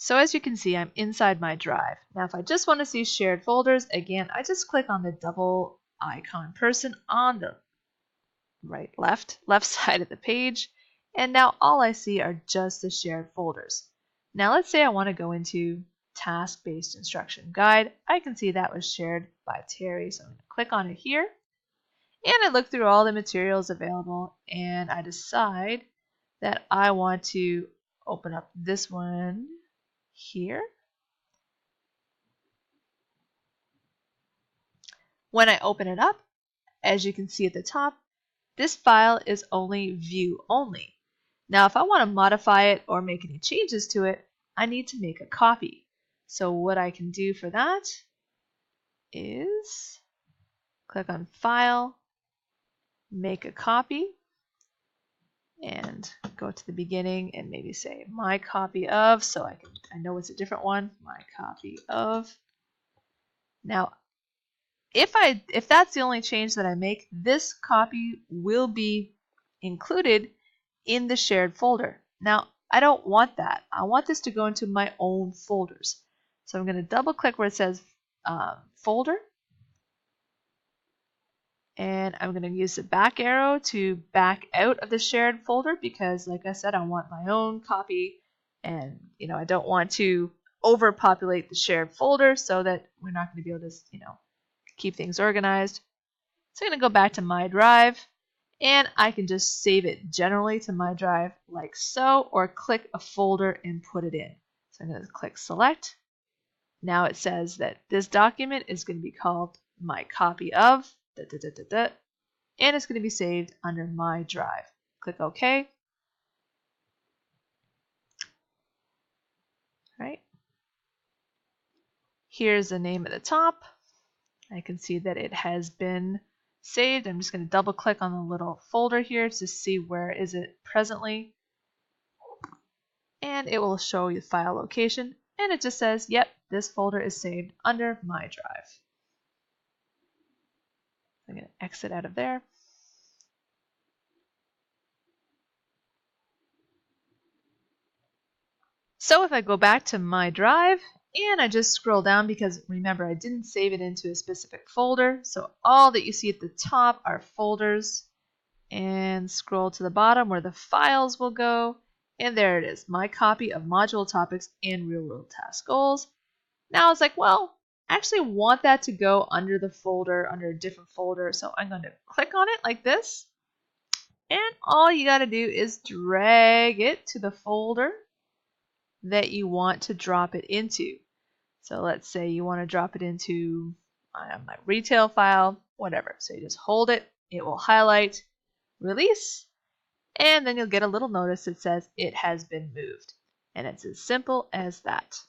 So as you can see, I'm inside my drive. Now if I just want to see shared folders, again, I just click on the double icon person on the left side of the page, and now all I see are just the shared folders. Now let's say I want to go into task-based instruction guide. I can see that was shared by Terry, so I'm going to click on it here, and I look through all the materials available, and I decide that I want to open up this one here. When I open it up, as you can see at the top, this file is only view only. Now if I want to modify it or make any changes to it, I need to make a copy. So what I can do for that is click on File, Make a Copy, and go to the beginning and maybe say my copy of, so I know it's a different one, my copy of. Now if that's the only change that I make, this copy will be included in the shared folder. Now, I don't want that. I want this to go into my own folders. So I'm going to double click where it says folder. And I'm going to use the back arrow to back out of the shared folder because, like I said, I want my own copy. And, I don't want to overpopulate the shared folder so that we're not going to be able to, keep things organized. So I'm going to go back to my drive, and I can just save it generally to my drive like so, or click a folder and put it in. So I'm going to click select. Now it says that this document is going to be called my copy of, and it's going to be saved under my drive. Click OK. All right. Here's the name at the top. I can see that it has been saved. I'm just going to double click on the little folder here to see where is it presently. And it will show you the file location. And it just says, yep, this folder is saved under my drive. I'm going to exit out of there. So if I go back to my drive, and I just scroll down because remember I didn't save it into a specific folder, so all that you see at the top are folders, and scroll to the bottom where the files will go, and there it is, my copy of module topics and real world task goals. Now it's like, well, I actually want that to go under the folder, under a different folder, so I'm going to click on it like this, and all you got to do is drag it to the folder that you want to drop it into. So let's say you want to drop it into my retail file, whatever. So you just hold it, it will highlight, release, and then you'll get a little notice that says it has been moved. And it's as simple as that.